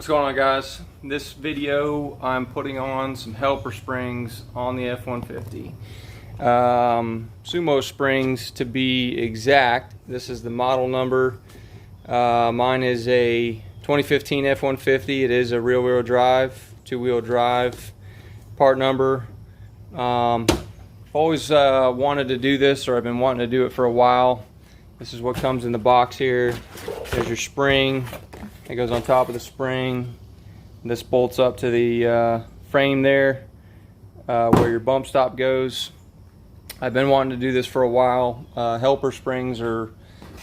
What's going on, guys? This video I'm putting on some helper springs on the F150. Sumo springs to be exact. This is the model number. Mine is a 2015 F150. It is a rear-wheel drive, two-wheel drive. Part number. Always wanted to do this, or I've been wanting to do it for a while. This is what comes in the box here. There's your spring. It goes on top of the spring. This bolts up to the frame there where your bump stop goes. I've been wanting to do this for a while. Helper springs are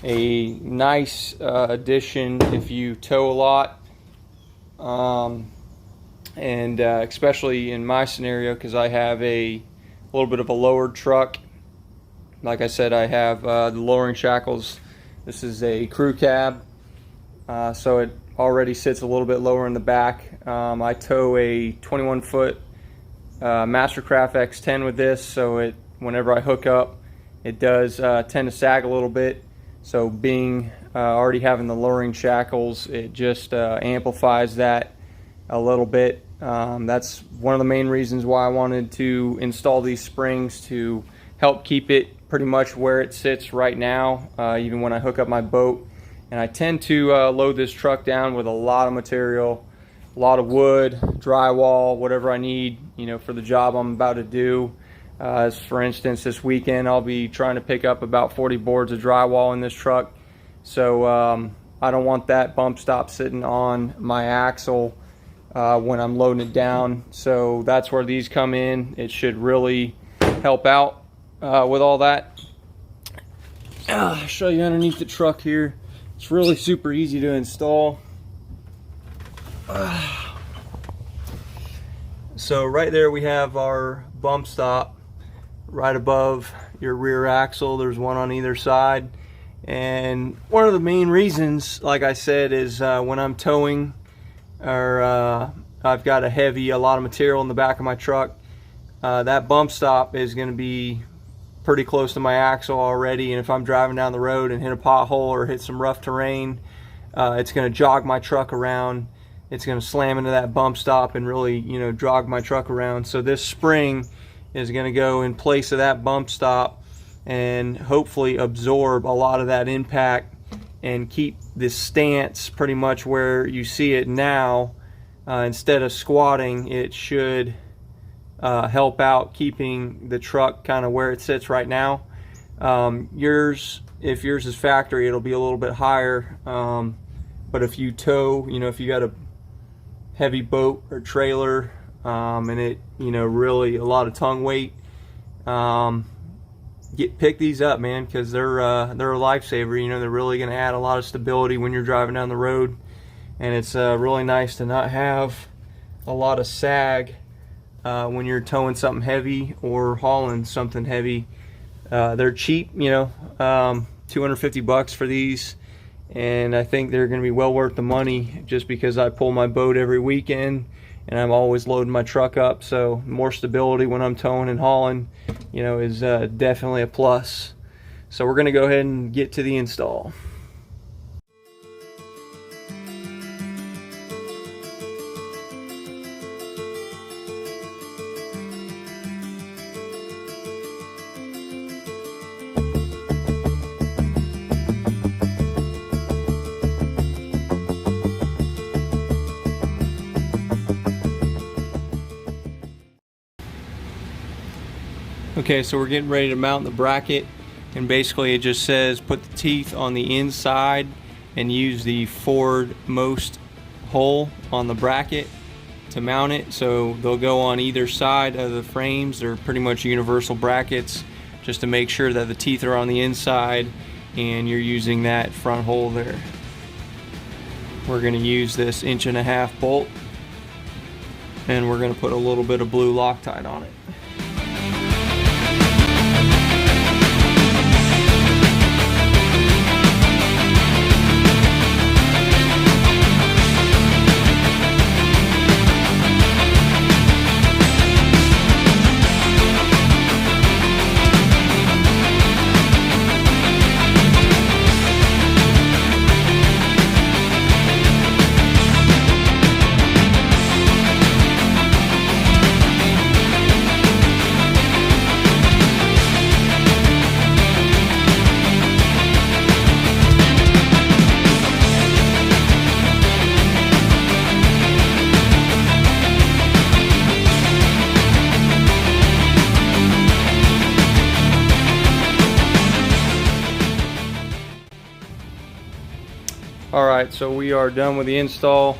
a nice addition if you tow a lot, and especially in my scenario, because I have a little bit of a lowered truck. Like I said, I have the lowering shackles. This is a crew cab. So it already sits a little bit lower in the back. I tow a 21-foot Mastercraft X10 with this, so whenever I hook up, it does tend to sag a little bit. So being already having the lowering shackles, it just amplifies that a little bit. That's one of the main reasons why I wanted to install these springs, to help keep it pretty much where it sits right now, even when I hook up my boat. And I tend to load this truck down with a lot of material, a lot of wood, drywall, whatever I need, for the job I'm about to do. As for instance, this weekend I'll be trying to pick up about 40 boards of drywall in this truck. So I don't want that bump stop sitting on my axle when I'm loading it down. So that's where these come in. It should really help out with all that. I'll show you underneath the truck here. It's really super easy to install. So right there we have our bump stop right above your rear axle. There's one on either side. And one of the main reasons, like I said, is when I'm towing, or I've got a lot of material in the back of my truck, that bump stop is going to be pretty close to my axle already, and if I'm driving down the road and hit a pothole or hit some rough terrain, it's going to jog my truck around. It's going to slam into that bump stop and really, jog my truck around. So this spring is going to go in place of that bump stop and hopefully absorb a lot of that impact and keep this stance pretty much where you see it now. Instead of squatting, it should help out keeping the truck kind of where it sits right now. If yours is factory, it'll be a little bit higher, but if you tow, if you got a heavy boat or trailer, and it really a lot of tongue weight, pick these up, man, because they're a lifesaver. They're really going to add a lot of stability when you're driving down the road, and it's really nice to not have a lot of sag when you're towing something heavy or hauling something heavy. They're cheap, $250 for these, and I think they're going to be well worth the money, just because I pull my boat every weekend and I'm always loading my truck up. So more stability when I'm towing and hauling, is definitely a plus. So we're going to go ahead and get to the install. Okay, so we're getting ready to mount the bracket, and basically it just says put the teeth on the inside and use the forward-most hole on the bracket to mount it. So they'll go on either side of the frames. They're pretty much universal brackets, just to make sure that the teeth are on the inside and you're using that front hole there. We're going to use this 1.5" bolt, and we're going to put a little bit of blue Loctite on it. Alright, so we are done with the install.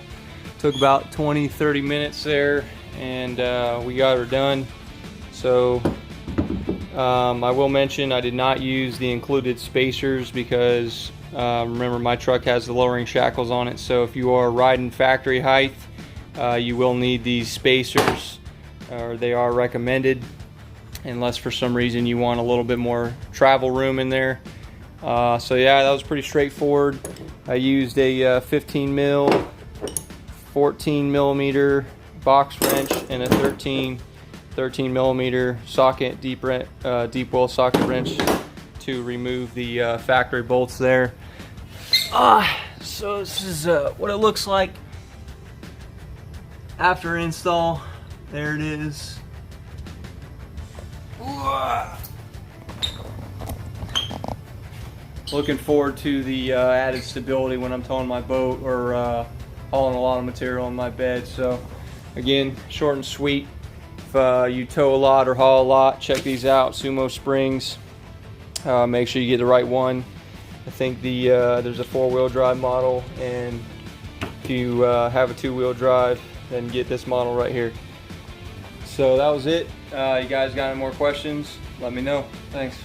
Took about 20-30 minutes there, and we got her done. So I will mention I did not use the included spacers because remember, my truck has the lowering shackles on it, so if you are riding factory height, you will need these spacers, or they are recommended, unless for some reason you want a little bit more travel room in there. So yeah, that was pretty straightforward. I used a 15 mil, 14 millimeter box wrench and a 13 millimeter socket, deep well socket wrench to remove the factory bolts there. So this is what it looks like after install. There it is. Looking forward to the added stability when I'm towing my boat or hauling a lot of material on my bed. So again, short and sweet. If you tow a lot or haul a lot, check these out. Sumo springs. Make sure you get the right one. I think there's a 4-wheel drive model, and if you have a 2-wheel drive, then get this model right here. So that was it. You guys got any more questions? Let me know. Thanks.